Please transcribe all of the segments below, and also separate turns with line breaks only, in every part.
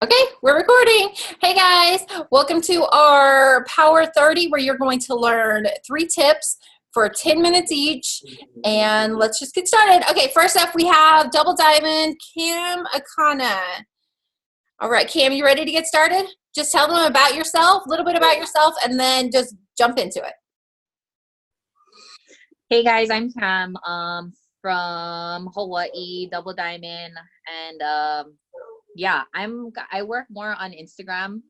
Okay, we're recording. Hey guys, welcome to our Power 30 where you're going to learn 3 tips for 10 minutes each. And let's just get started. Okay, first up we have Double Diamond Cam Akana. All right, Cam, you ready to get started? Just tell them about yourself, a little bit about yourself, and then just jump into it.
Hey guys, I'm Cam from Hawaii, Double Diamond, and yeah, I work more on Instagram,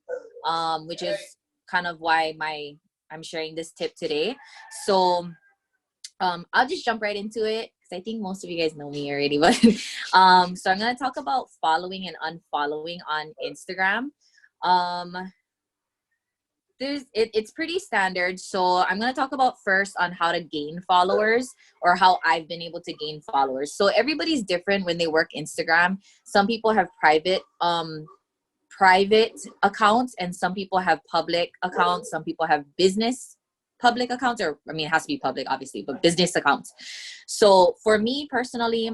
which is kind of why I'm sharing this tip today. So I'll just jump right into it because I think most of you guys know me already. But so I'm gonna talk about following and unfollowing on Instagram. Um, it's pretty standard. So I'm going to talk about first on how to gain followers or how I've been able to gain followers. So everybody's different when they work Instagram. Some people have private accounts, and some people have public accounts. Some people have business public accounts, or I mean, it has to be public obviously, but business accounts. So for me personally,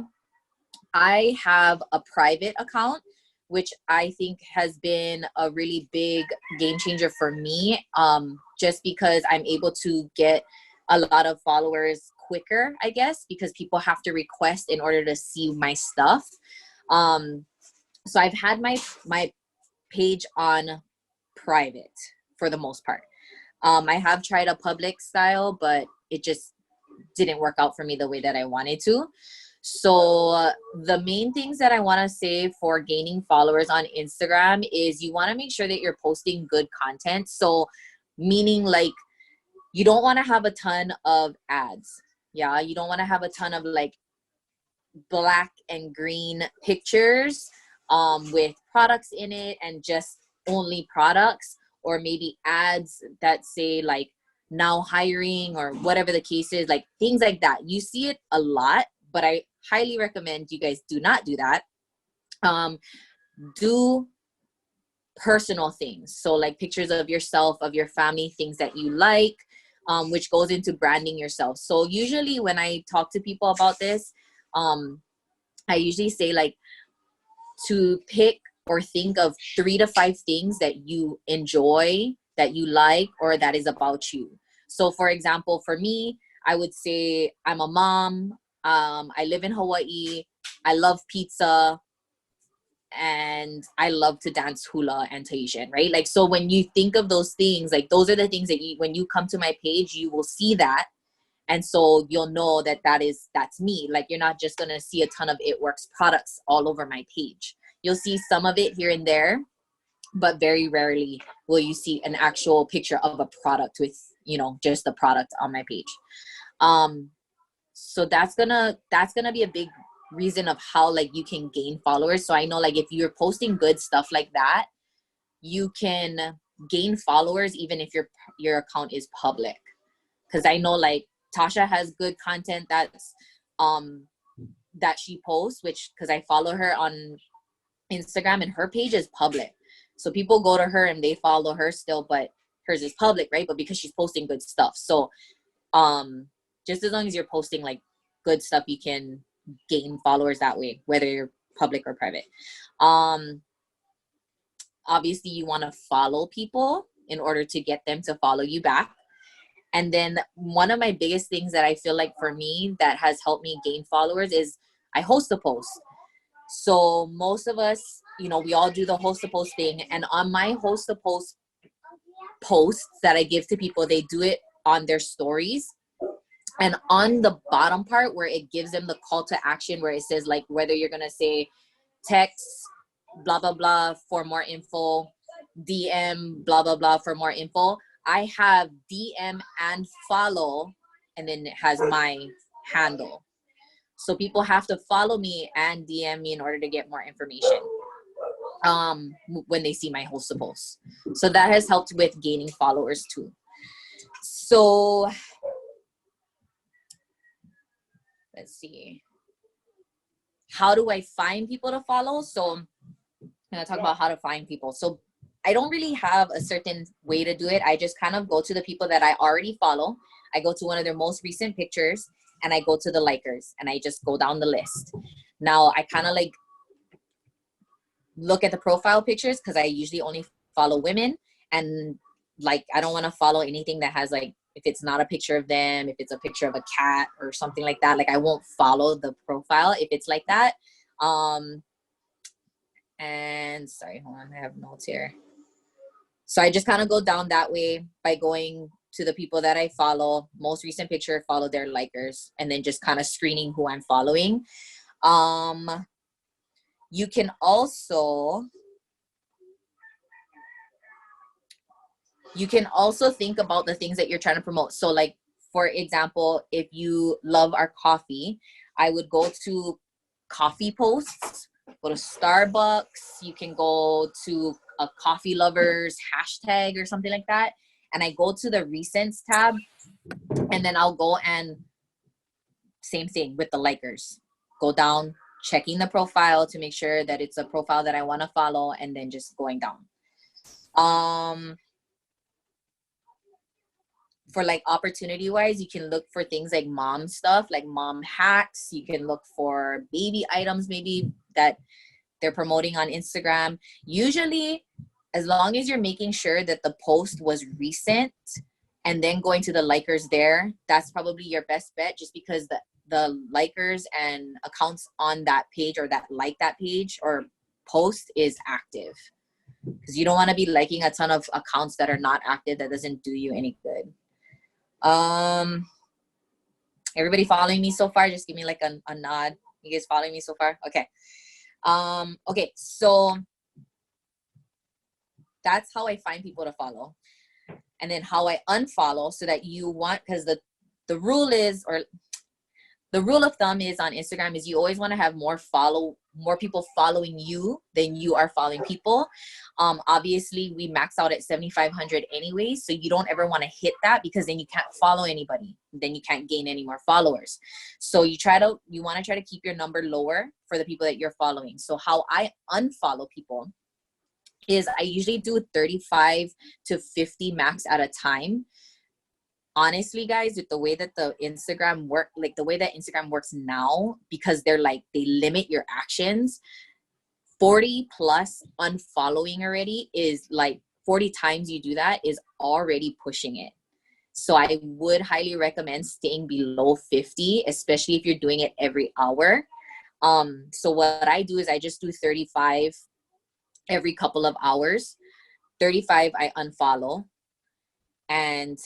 I have a private account, which I think has been a really big game changer for me, just because I'm able to get a lot of followers quicker, I guess, because people have to request in order to see my stuff. So I've had my page on private for the most part. I have tried a public style, but it just didn't work out for me the way that I wanted to. So the main things that I want to say for gaining followers on Instagram is you want to make sure that you're posting good content. So meaning like you don't want to have a ton of ads. Yeah, you don't want to have a ton of like black and green pictures with products in it and just only products, or maybe ads that say like now hiring or whatever the case is, like things like that. You see it a lot, but I highly recommend you guys do not do that. Do personal things. So like pictures of yourself, of your family, things that you like, which goes into branding yourself. So usually when I talk to people about this, I usually say like to pick or think of 3 to 5 things that you enjoy, that you like, or that is about you. So for example, for me, I would say I'm a mom. I live in Hawaii. I love pizza, and I love to dance hula and Tahitian, right? Like, so when you think of those things, like those are the things that when you come to my page, you will see that. And so you'll know that that's me. Like, you're not just going to see a ton of It Works products all over my page. You'll see some of it here and there, but very rarely will you see an actual picture of a product with, just the product on my page. So that's gonna be a big reason of how like you can gain followers. So I know like if you're posting good stuff like that, you can gain followers even if your account is public. Because I know like Tasha has good content that's that she posts, which because I follow her on Instagram and her page is public. So people go to her and they follow her still, but hers is public, right? But because she's posting good stuff. So just as long as you're posting like good stuff, you can gain followers that way, whether you're public or private. Obviously you want to follow people in order to get them to follow you back. And then one of my biggest things that I feel like for me that has helped me gain followers is I host a post. So most of us, we all do the host a post thing. And on my host a post posts that I give to people, they do it on their stories. And on the bottom part where it gives them the call to action, where it says like whether you're going to say text, blah, blah, blah for more info, DM, blah, blah, blah for more info, I have DM and follow, and then it has my handle. So people have to follow me and DM me in order to get more information when they see my host posts. So that has helped with gaining followers too. So let's see. How do I find people to follow? So I'm going to talk about how to find people. So I don't really have a certain way to do it. I just kind of go to the people that I already follow. I go to one of their most recent pictures and I go to the likers and I just go down the list. Now I kind of like look at the profile pictures, because I usually only follow women, and like I don't want to follow anything that has like, if it's not a picture of them, if it's a picture of a cat or something like that, like I won't follow the profile if it's like that. And sorry, hold on, I have notes here. So I just kind of go down that way by going to the people that I follow, most recent picture, follow their likers, and then just kind of screening who I'm following. You can also think about the things that you're trying to promote. So like, for example, if you love our coffee, I would go to coffee posts, go to Starbucks. You can go to a coffee lovers hashtag or something like that. And I go to the recents tab, and then I'll go and same thing with the likers. Go down, checking the profile to make sure that it's a profile that I want to follow, and then just going down. For like opportunity wise, you can look for things like mom stuff, like mom hacks. You can look for baby items maybe that they're promoting on Instagram. Usually, as long as you're making sure that the post was recent and then going to the likers there, that's probably your best bet, just because the likers and accounts on that page or that like that page or post is active. Because you don't want to be liking a ton of accounts that are not active. That doesn't do you any good. Everybody following me so far? Just give me like a nod. You guys following me so far? Okay. Okay, so that's how I find people to follow. And then how I unfollow, so that you want, because the rule is, or the rule of thumb is on Instagram, is you always want to have more people following you than you are following people. Obviously we max out at 7,500 anyway, so you don't ever want to hit that, because then you can't follow anybody, then you can't gain any more followers. So you want to try to keep your number lower for the people that you're following. So how I unfollow people is I usually do 35 to 50 max at a time. Honestly, guys, with the way that the Instagram works now, because they limit your actions, 40 plus unfollowing already is like 40 times you do that is already pushing it. So I would highly recommend staying below 50, especially if you're doing it every hour. So what I do is I just do 35 every couple of hours. 35 I unfollow. And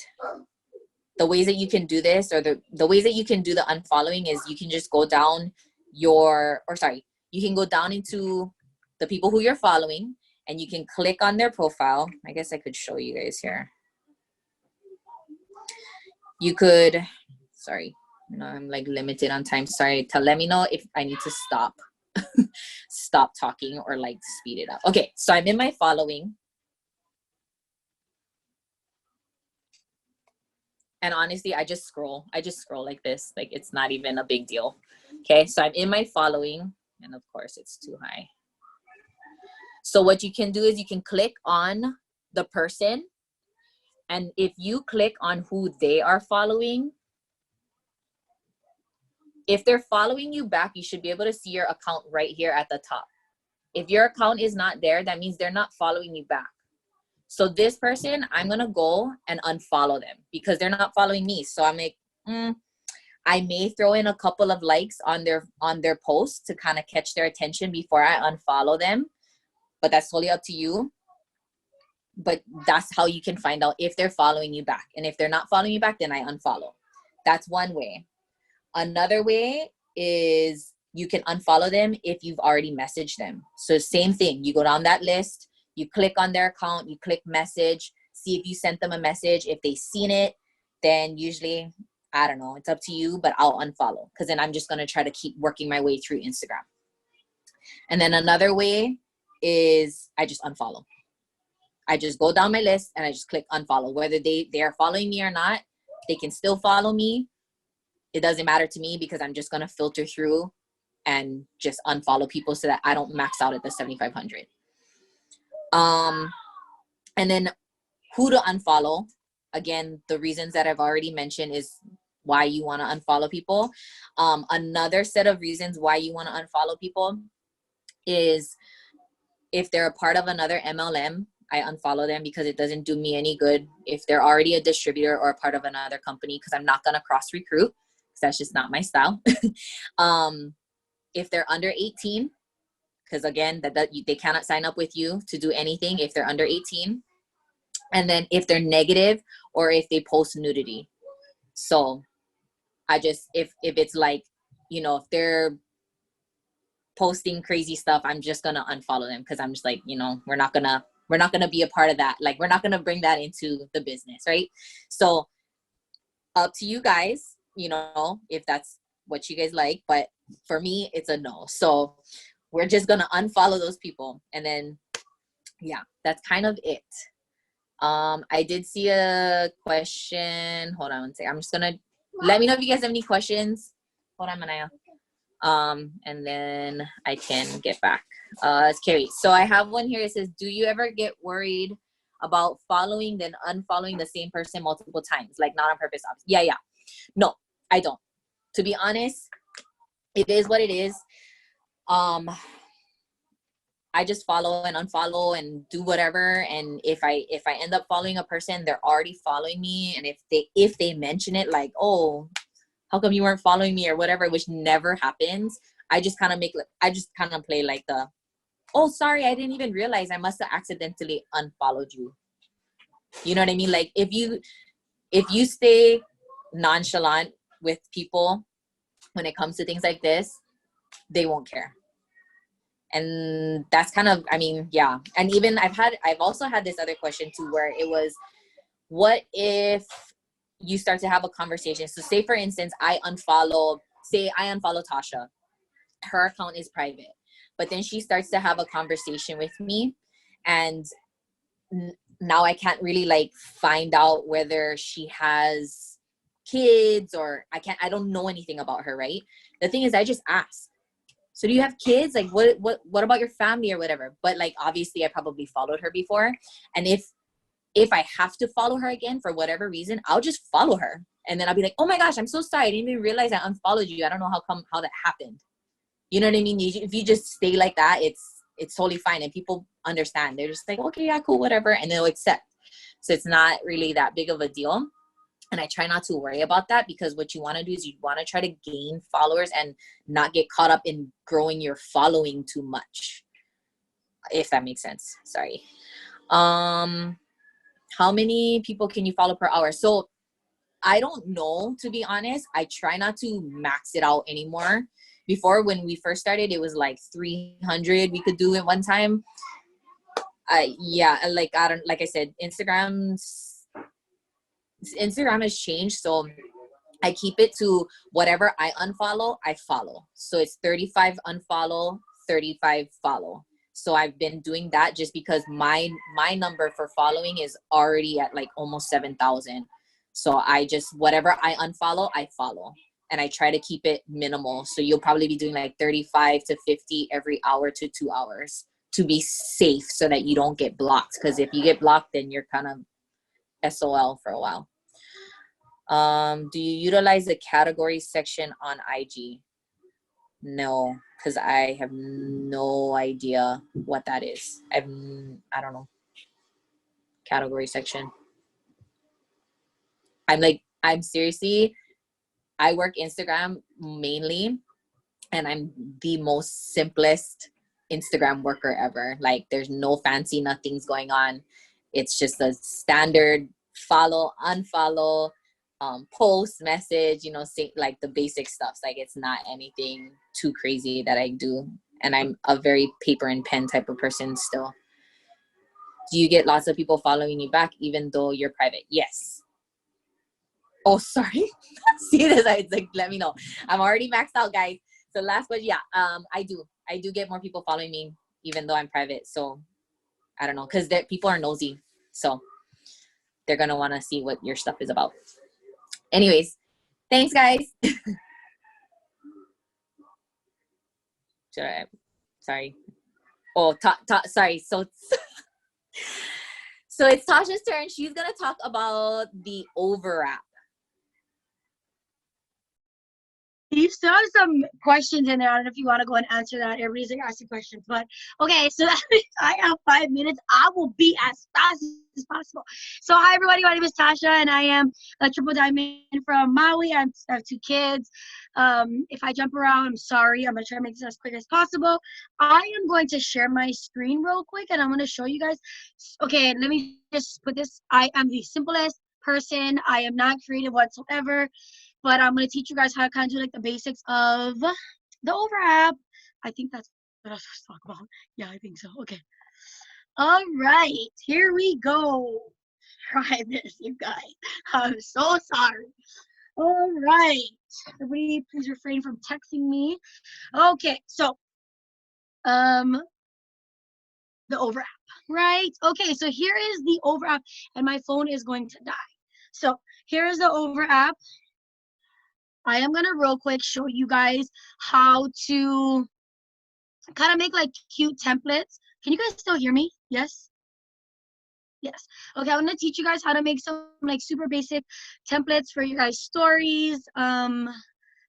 the ways that you can do this, or the ways that you can do the unfollowing, is you can just go down you can go down into the people who you're following, and you can click on their profile. I guess I could show you guys here. You could, I'm like limited on time. Sorry, let me know if I need to stop talking or like speed it up. Okay, so I'm in my following. And honestly, I just scroll like this. Like, it's not even a big deal. Okay, so I'm in my following, and of course it's too high. So what you can do is you can click on the person, and if you click on who they are following, if they're following you back, you should be able to see your account right here at the top. If your account is not there, that means they're not following you back. So this person, I'm going to go and unfollow them because they're not following me. So I'm like, I may throw in a couple of likes on their posts to kind of catch their attention before I unfollow them. But that's totally up to you. But that's how you can find out if they're following you back. And if they're not following you back, then I unfollow. That's one way. Another way is you can unfollow them if you've already messaged them. So same thing. You go down that list. You click on their account, you click message, see if you sent them a message. If they've seen it, then usually, I don't know, it's up to you, but I'll unfollow because then I'm just going to try to keep working my way through Instagram. And then another way is I just unfollow. I just go down my list and I just click unfollow. Whether they are following me or not, they can still follow me. It doesn't matter to me because I'm just going to filter through and just unfollow people so that I don't max out at the 7,500. And then who to unfollow. Again, the reasons that I've already mentioned is why you want to unfollow people. Another set of reasons why you want to unfollow people is If they're a part of another MLM, I unfollow them because it doesn't do me any good. If they're already a distributor or a part of another company, because I'm not going to cross recruit, because that's just not my style. If they're under 18, because again, they cannot sign up with you to do anything if they're under 18. And then if they're negative or if they post nudity. So I just, if it's like, you know, if they're posting crazy stuff, I'm just gonna unfollow them, because I'm just like, you know, we're not gonna be a part of that. Like, we're not gonna bring that into the business, right? So up to you guys, you know, if that's what you guys like, but for me, it's a no. So we're just gonna unfollow those people, and then yeah, that's kind of it. I did see a question. Hold on one second. I'm just gonna let me know if you guys have any questions. Hold on, Manaya. And then I can get back. It's Carrie. So I have one here. It says, do you ever get worried about following then unfollowing the same person multiple times, like not on purpose? Yeah. No, I don't. To be honest, it is what it is. I just follow and unfollow and do whatever. And if I end up following a person, they're already following me. And if they mention it, like, oh, how come you weren't following me or whatever, which never happens, I just kind of play like the, oh, sorry, I didn't even realize I must have accidentally unfollowed you. You know what I mean? Like, if you stay nonchalant with people when it comes to things like this, they won't care. And that's kind of, I mean, yeah. And even I've also had this other question too, where it was, what if you start to have a conversation? So say, for instance, I unfollow Tasha. Her account is private, but then she starts to have a conversation with me, and now I can't really like find out whether she has kids, or I don't know anything about her, right? The thing is, I just ask, so do you have kids? Like, what about your family or whatever? But like, obviously I probably followed her before. And if I have to follow her again for whatever reason, I'll just follow her. And then I'll be like, oh my gosh, I'm so sorry. I didn't even realize I unfollowed you. I don't know how that happened. You know what I mean? If you just stay like that, it's totally fine. And people understand. They're just like, okay, yeah, cool, whatever. And they'll accept. So it's not really that big of a deal. And I try not to worry about that, because what you want to do is you want to try to gain followers and not get caught up in growing your following too much. If that makes sense. Sorry. How many people can you follow per hour? So I don't know, to be honest. I try not to max it out anymore. Before, when we first started, it was like 300 we could do at one time. Yeah, like I said, Instagram has changed, so I keep it to whatever I unfollow, I follow. So it's 35 unfollow, 35 follow. So I've been doing that just because my number for following is already at like almost 7,000. So whatever I unfollow, I follow. And I try to keep it minimal. So you'll probably be doing like 35 to 50 every hour to 2 hours to be safe, so that you don't get blocked. Because if you get blocked, then you're kind of SOL for a while. Do you utilize the category section on IG? No, because I have no idea what that is. I don't know. Category section. I'm seriously, I work Instagram mainly, and I'm the most simplest Instagram worker ever. Like, there's no fancy nothings going on. It's just a standard follow, unfollow, post, message, like the basic stuff. Like, it's not anything too crazy that I do. And I'm a very paper and pen type of person still. Do you get lots of people following you back even though you're private? Yes. Oh, sorry. See this? It's like, let me know. I'm already maxed out, guys. So last question, yeah, I do get more people following me even though I'm private. So I don't know, because people are nosy. So they're going to want to see what your stuff is about. Anyways, thanks, guys. Sorry. Oh, sorry. So it's Tasha's turn. She's going to talk about the overwrap.
You still have some questions in there. I don't know if you want to go and answer that. Everybody's like asking questions, but okay. So that means I have 5 minutes. I will be as fast as possible. So hi everybody, my name is Tasha, and I am a triple diamond from Maui. I have 2 kids. If I jump around, I'm sorry. I'm gonna try to make this as quick as possible. I am going to share my screen real quick, and I'm gonna show you guys. Okay, let me just put this. I am the simplest person. I am not creative whatsoever. But I'm going to teach you guys how to kind of do like the basics of the over app. I think that's what I was supposed to talk about. Yeah, I think so. Okay. All right. Here we go. Try this, you guys. I'm so sorry. All right. Everybody, please refrain from texting me. Okay. So, the over app, right? Okay. So here is the over app, and my phone is going to die. So here is the over app. I am going to real quick show you guys how to kind of make like cute templates. Can you guys still hear me? Yes? Yes. Okay, I'm going to teach you guys how to make some like super basic templates for your guys' stories.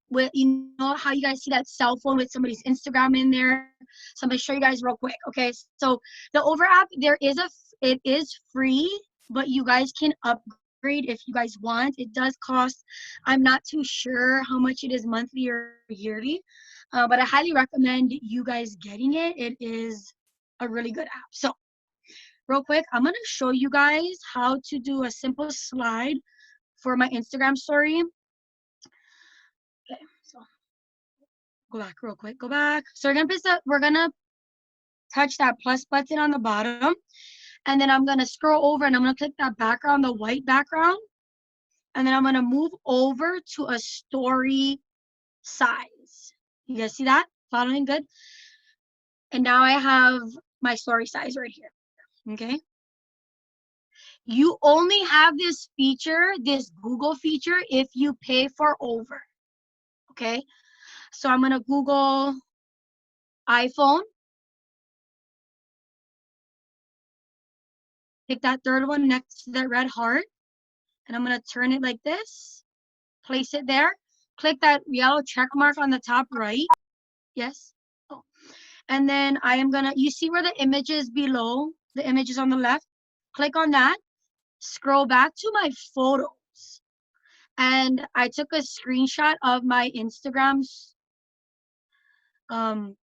With, you know, how you guys see that cell phone with somebody's Instagram in there. So I'm going to show you guys real quick. Okay, so the over app, it is free, but you guys can upgrade if you guys want. It does cost, I'm not too sure how much it is monthly or yearly, but I highly recommend you guys getting it. It is a really good app. So real quick, I'm going to show you guys how to do a simple slide for my Instagram story. Okay, so go back real quick, go back. So we're gonna touch that plus button on the bottom, and then I'm gonna scroll over and I'm gonna click that background, the white background, and then I'm gonna move over to a story size. You guys see that? Following good? And now I have my story size right here, okay? You only have this feature, this Google feature, if you pay for over, okay? So I'm gonna Google iPhone. Pick that third one next to that red heart, and I'm gonna turn it like this, place it there, click that yellow check mark on the top right. Yes. Oh. And then I am gonna, you see where the image is below, the image is on the left, click on that, scroll back to my photos, and I took a screenshot of my Instagram's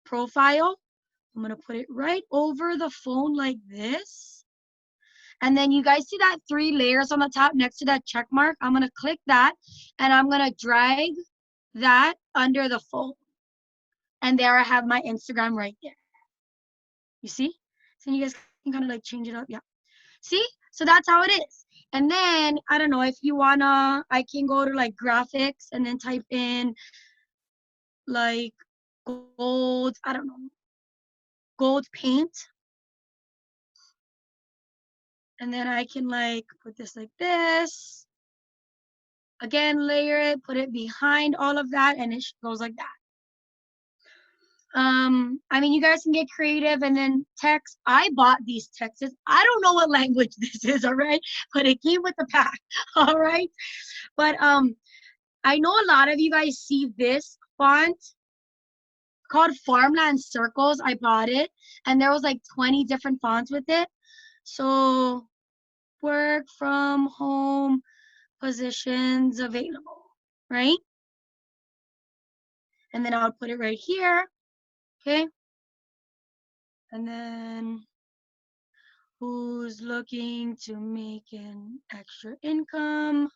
profile. I'm gonna put it right over the phone like this. And then you guys see that 3 layers on the top next to that check mark? I'm going to click that, and I'm going to drag that under the phone. And there I have my Instagram right there. You see? So you guys can kind of like change it up. Yeah. See? So that's how it is. And then, I don't know, if you want to, I can go to like graphics and then type in like gold, I don't know, gold paint. And then I can like put this like this. Again, layer it, put it behind all of that, and it goes like that. I mean, you guys can get creative. And then text. I bought these texts. I don't know what language this is, all right? But it came with the pack, all right? But I know a lot of you guys see this font called Farmland Circles. I bought it, and there was like 20 different fonts with it. So work from home positions available, right? And then I'll put it right here, okay? And then who's looking to make an extra income?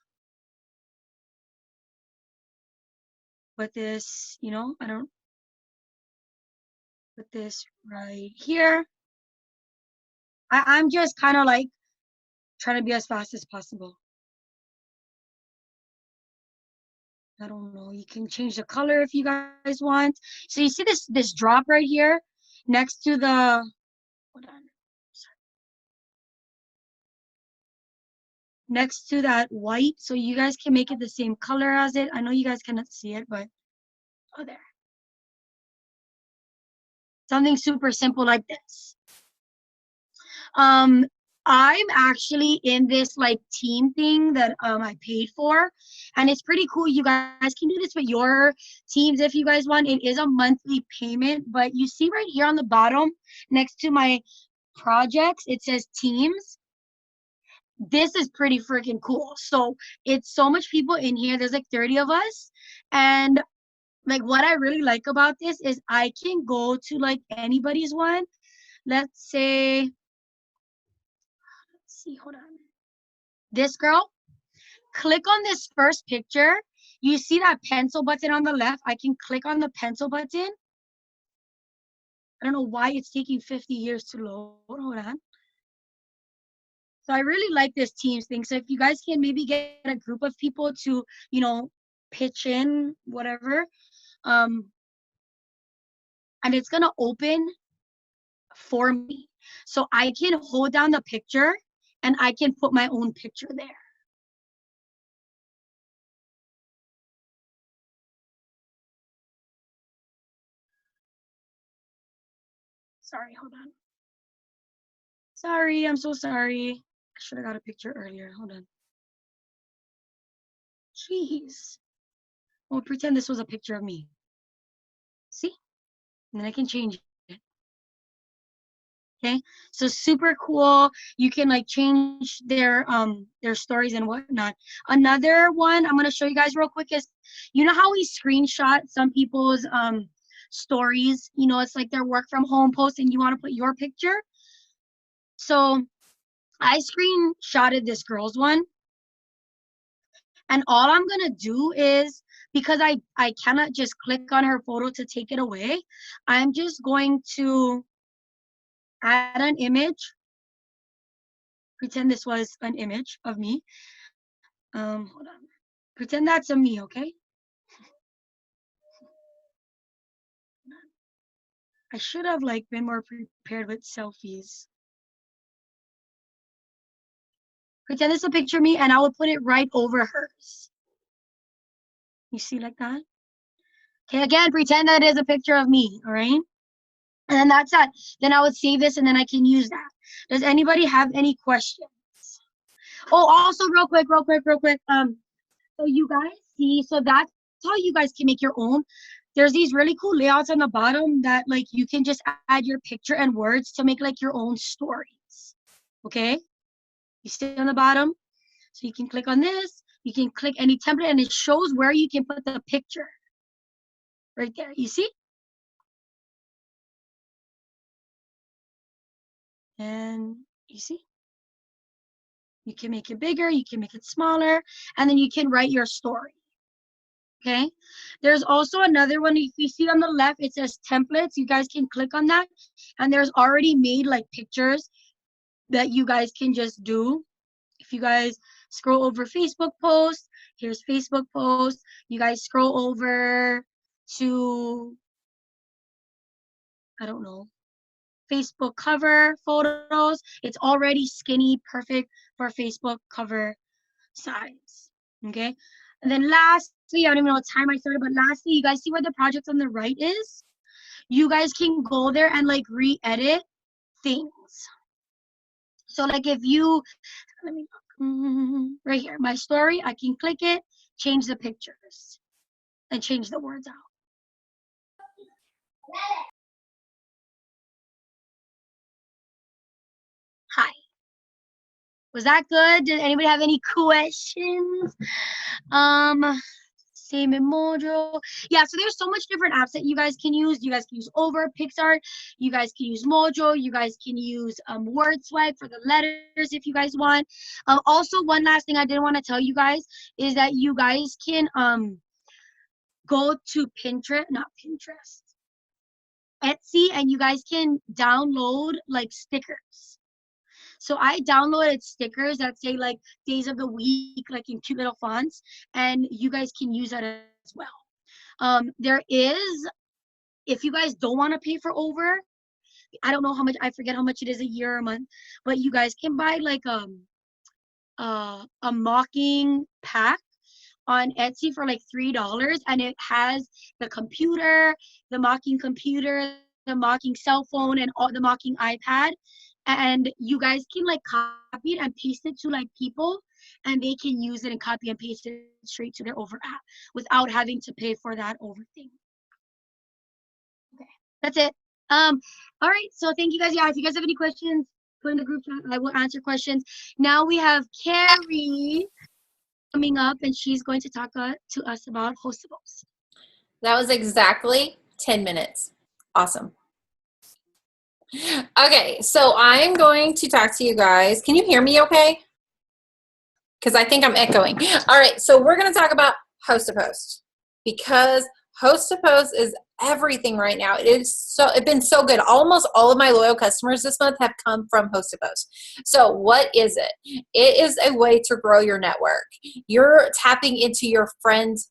Put this, you know, I don't put this right here. I'm just kind of like trying to be as fast as possible. I don't know. You can change the color if you guys want. So you see this drop right here next to the, hold on. Next to that white, so you guys can make it the same color as it. I know you guys cannot see it, but oh, there. Something super simple like this. I'm actually in this like team thing that I paid for, and it's pretty cool. You guys can do this with your teams if you guys want. It is a monthly payment, but you see right here on the bottom next to my projects, it says teams. This is pretty freaking cool. So it's so much people in here. There's like 30 of us, and like what I really like about this is I can go to like anybody's one. Let's say, let's see, hold on. This girl, click on this first picture. You see that pencil button on the left? I can click on the pencil button. I don't know why it's taking 50 years to load. Hold on. So I really like this Teams thing. So if you guys can maybe get a group of people to, you know, pitch in, whatever. And it's going to open for me. So I can hold down the picture and I can put my own picture there. Sorry, hold on. Sorry, I'm so sorry. I should have got a picture earlier. Hold on. Jeez. We'll pretend this was a picture of me. See? And then I can change it. Okay? So super cool. You can like change their stories and whatnot. Another one I'm gonna show you guys real quick is, you know how we screenshot some people's stories? You know, it's like their work from home post and you want to put your picture. So I screenshotted this girl's one. And all I'm going to do is, because I cannot just click on her photo to take it away, I'm just going to add an image. Pretend this was an image of me. Hold on. Pretend that's a me, okay? I should have like been more prepared with selfies. Pretend it's a picture of me and I will put it right over hers. You see like that? Okay, again, pretend that is a picture of me, all right? And then that's that. Then I would save this and then I can use that. Does anybody have any questions? Oh, also real quick. So you guys see, so that's how you guys can make your own. There's these really cool layouts on the bottom that like you can just add your picture and words to make like your own stories. Okay? You see on the bottom? So you can click on this, you can click any template and it shows where you can put the picture. Right there, you see? And you see? You can make it bigger, you can make it smaller, and then you can write your story. Okay? There's also another one. If you see on the left, it says templates. You guys can click on that. And there's already made like pictures that you guys can just do. If you guys scroll over Facebook posts, here's Facebook posts. You guys scroll over to, I don't know, Facebook cover photos. It's already skinny, perfect for Facebook cover size. Okay? And then lastly, I don't even know what time I started, but lastly, you guys see where the project on the right is? You guys can go there and like re-edit things. So like if you, let me look, right here, my story, I can click it, change the pictures, and change the words out. Hi. Was that good? Did anybody have any questions? Same in Mojo. Yeah, so there's so much different apps that you guys can use. You guys can use Over, PicsArt. You guys can use Mojo. You guys can use WordSwipe for the letters if you guys want. Also, one last thing I didn't want to tell you guys is that you guys can go to Pinterest, not Pinterest, Etsy, and you guys can download like stickers. So I downloaded stickers that say like days of the week, like in cute little fonts, and you guys can use that as well. There is, if you guys don't want to pay for Over, I don't know how much, I forget how much it is a year or a month, but you guys can buy like a mocking pack on Etsy for like $3, and it has the computer, the mocking computer, the mocking cell phone, and all the mocking iPad. and you guys can like copy it and paste it to like people, and they can use it and copy and paste it straight to their Over app without having to pay for that Over thing. Okay, that's it. All right, so thank you guys. Yeah, if you guys have any questions, put in the group chat. I will answer questions. Now we have Carrie coming up, and she's going to talk to us about Hostables.
That was exactly 10 minutes. Awesome. Okay, so I'm going to talk to you guys. Can you hear me okay? Because I think I'm echoing. All right, so we're going to talk about Hostapost, because Hostapost is everything right now. It's been so good. Almost all of my loyal customers this month have come from Hostapost. So what is it? It is a way to grow your network. You're tapping into your friends,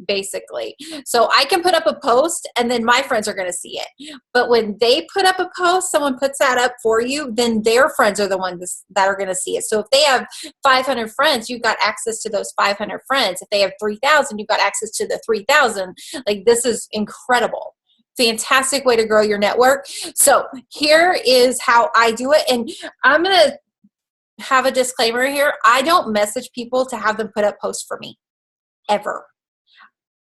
basically. So I can put up a post and then my friends are going to see it. But when they put up a post, someone puts that up for you, then their friends are the ones that are going to see it. So if they have 500 friends, you've got access to those 500 friends. If they have 3,000, you've got access to the 3,000. Like, this is incredible. Fantastic way to grow your network. So here is how I do it. And I'm going to have a disclaimer here. I don't message people to have them put up posts for me, ever.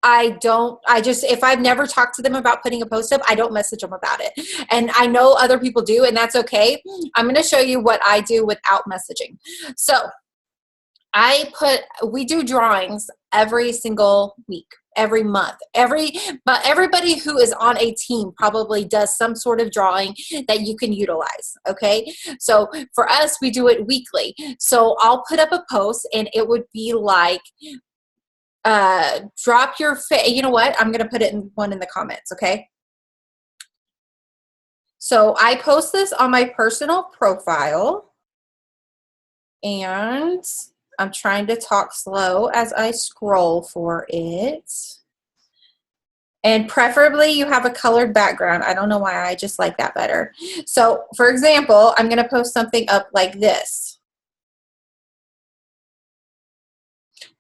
If I've never talked to them about putting a post up, I don't message them about it. And I know other people do, and that's okay. I'm going to show you what I do without messaging. So we do drawings every single week, every month, but everybody who is on a team probably does some sort of drawing that you can utilize. Okay. So for us, we do it weekly. So I'll put up a post and it would be like, drop your you know what, I'm gonna put it in one in the comments. Okay, so I post this on my personal profile, and I'm trying to talk slow as I scroll for it, and preferably you have a colored background. I don't know why, I just like that better. So for example, I'm gonna post something up like this: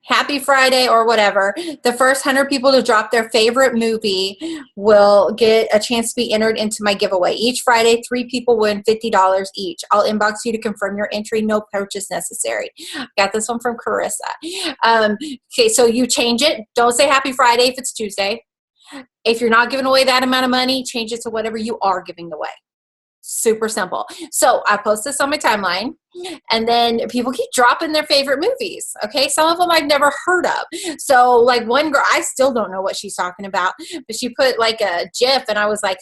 Happy Friday, or whatever. The first 100 people to drop their favorite movie will get a chance to be entered into my giveaway. Each Friday, 3 people win $50 each. I'll inbox you to confirm your entry. No purchase necessary. Got this one from Carissa. Okay, so you change it. Don't say Happy Friday if it's Tuesday. If you're not giving away that amount of money, change it to whatever you are giving away. Super simple. So I post this on my timeline, and then people keep dropping their favorite movies. Okay, some of them I've never heard of. So like one girl, I still don't know what she's talking about, but she put like a GIF, and I was like,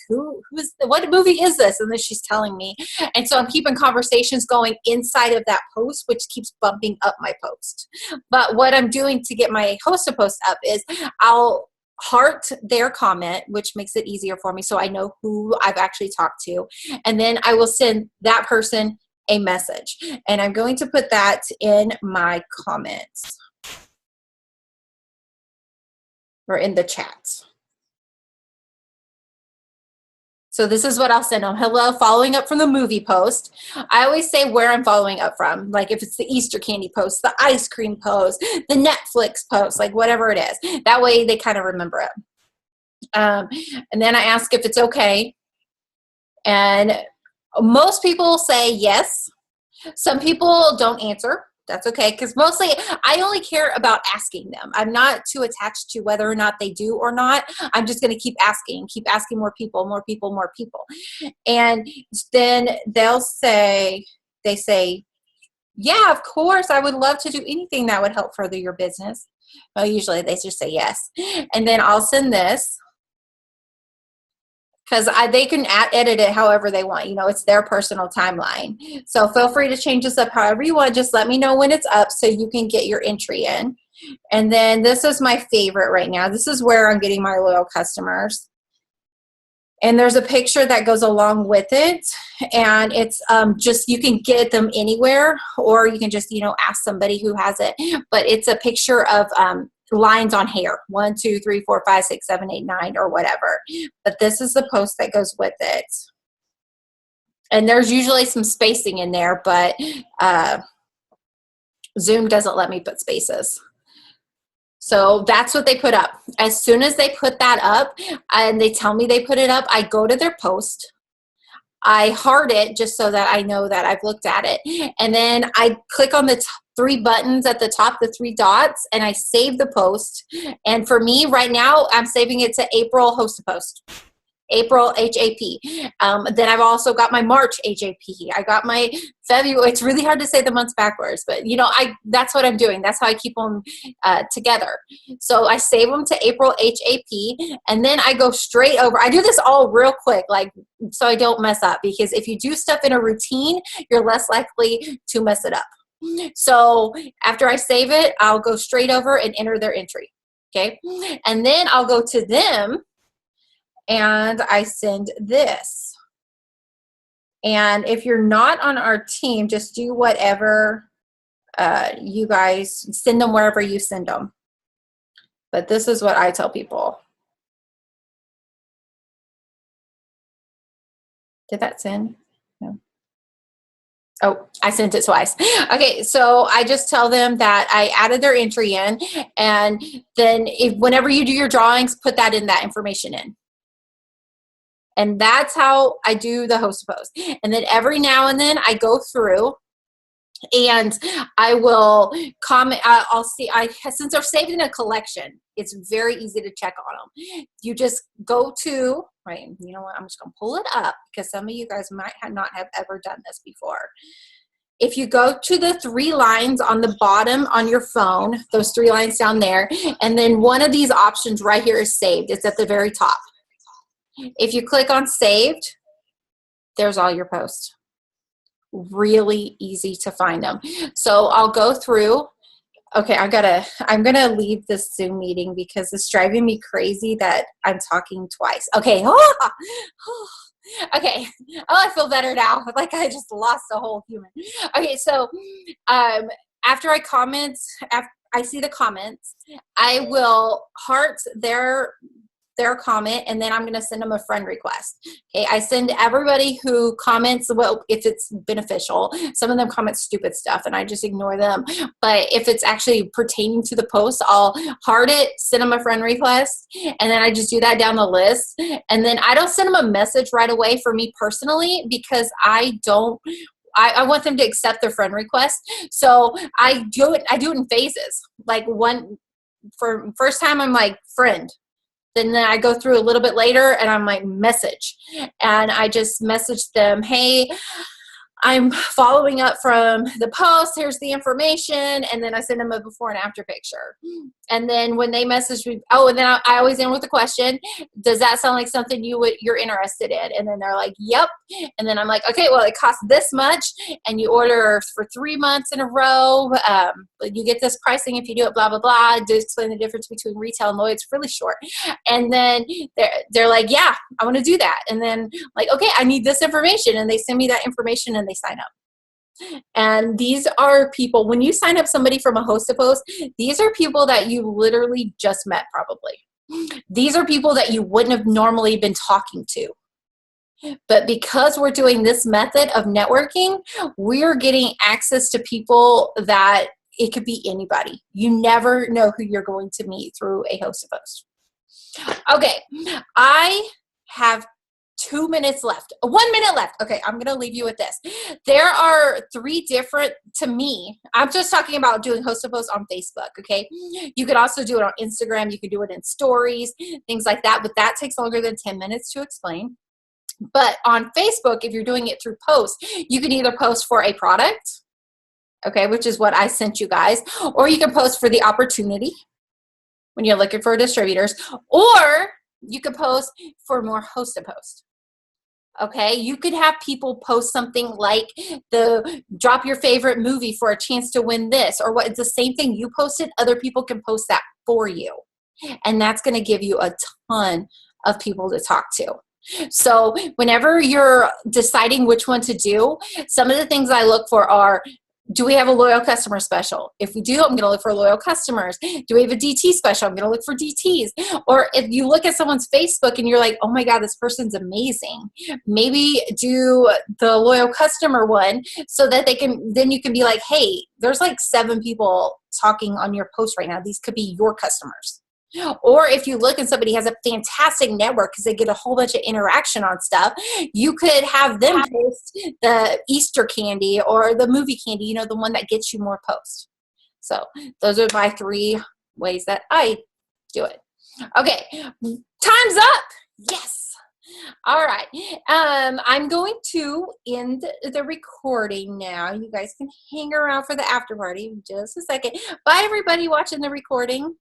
what movie is this? And then she's telling me, and so I'm keeping conversations going inside of that post, which keeps bumping up my post. But what I'm doing to get my Hostapost up is I'll heart their comment, which makes it easier for me so I know who I've actually talked to, and then I will send that person a message, and I'm going to put that in my comments or in the chat. So this is what I'll send them. Hello, following up from the movie post. I always say where I'm following up from. Like if it's the Easter candy post, the ice cream post, the Netflix post, like whatever it is. That way they kind of remember it. And then I ask if it's okay. And most people say yes. Some people don't answer. That's okay, because mostly I only care about asking them. I'm not too attached to whether or not they do or not. I'm just going to keep asking more people. And then they say, yeah, of course, I would love to do anything that would help further your business. Well, usually they just say yes. And then I'll send this, because they can edit it however they want. You know, it's their personal timeline. So feel free to change this up however you want. Just let me know when it's up so you can get your entry in. And then this is my favorite right now. This is where I'm getting my loyal customers. And there's a picture that goes along with it. And it's just, you can get them anywhere, or you can just, ask somebody who has it. But it's a picture of lines on hair, 1, 2, 3, 4, 5, 6, 7, 8, 9, or whatever. But this is the post that goes with it. And there's usually some spacing in there, but Zoom doesn't let me put spaces. So that's what they put up. As soon as they put that up and they tell me they put it up, I go to their post. I heart it just so that I know that I've looked at it. And then I click on the three buttons at the top, the three dots, and I save the post. And for me right now, I'm saving it to April host a post. April HAP. Then I've also got my March HAP. I got my February. It's really hard to say the months backwards, but that's what I'm doing. That's how I keep them together. So I save them to April HAP, and then I go straight over. I do this all real quick, so I don't mess up, because if you do stuff in a routine, you're less likely to mess it up. So after I save it, I'll go straight over and enter their entry. Okay. And then I'll go to them and I send this. And if you're not on our team, just do whatever you guys send them wherever you send them. But this is what I tell people. Did that send? No. Oh, I sent it twice. Okay, so I just tell them that I added their entry in, and then whenever you do your drawings, put that information in. And that's how I do the host post. And then every now and then I go through and I will comment. I'll see, since they're saved in a collection, it's very easy to check on them. You just go to, right, you know what, I'm just going to pull it up because some of you guys might not have ever done this before. If you go to the three lines on the bottom on your phone, those three lines down there, and then one of these options right here is saved. It's at the very top. If you click on saved, there's all your posts. Really easy to find them. So I'll go through. Okay, I'm gonna leave this Zoom meeting because it's driving me crazy that I'm talking twice. Okay. Okay. Oh, I feel better now. Like I just lost a whole human. Okay, so after I comment, after I see the comments, I will heart their comment, and then I'm going to send them a friend request. Okay, I send everybody who comments, well, if it's beneficial. Some of them comment stupid stuff and I just ignore them, but if it's actually pertaining to the post, I'll heart it, send them a friend request, and then I just do that down the list. And then I don't send them a message right away for me personally, because I want them to accept their friend request. So I do it in phases. Like for first time I'm like, friend. Then I go through a little bit later and I'm like, message. And I just message them, hey, I'm following up from the post. Here's the information. And then I send them a before and after picture. And then when they message me, and then I always end with a question. Does that sound like something you're interested in? And then they're like, yep. And then I'm like, okay, well, it costs this much and you order for 3 months in a row. You get this pricing if you do it, blah, blah, blah. To explain the difference between retail and loyalty. It's really short. And then they're like, yeah, I want to do that. And then like, okay, I need this information. And they send me that information and they sign up. And these are people, when you sign up somebody from a host post, these are people that you literally just met probably. These are people that you wouldn't have normally been talking to. But because we're doing this method of networking, we're getting access to people that it could be anybody. You never know who you're going to meet through a host post. Okay, I have 2 minutes left. 1 minute left. Okay, I'm going to leave you with this. There are 3 different, to me, I'm just talking about doing host posts on Facebook, okay? You could also do it on Instagram. You could do it in stories, things like that, but that takes longer than 10 minutes to explain. But on Facebook, if you're doing it through posts, you can either post for a product, okay, which is what I sent you guys, or you can post for the opportunity when you're looking for distributors, or you could post for more host to post. Okay, you could have people post something like drop your favorite movie for a chance to win this, or what, it's the same thing you posted, other people can post that for you. And that's going to give you a ton of people to talk to. So whenever you're deciding which one to do, some of the things I look for are, do we have a loyal customer special? If we do, I'm going to look for loyal customers. Do we have a DT special? I'm going to look for DTs. Or if you look at someone's Facebook and you're like, oh my God, this person's amazing. Maybe do the loyal customer one so that then you can be like, hey, there's like 7 people talking on your post right now. These could be your customers. Or if you look and somebody has a fantastic network because they get a whole bunch of interaction on stuff, you could have them post the Easter candy or the movie candy, you know, the one that gets you more posts. So those are my 3 ways that I do it. Okay, time's up. Yes. All right. I'm going to end the recording now. You guys can hang around for the after party in just a second. Bye, everybody watching the recording.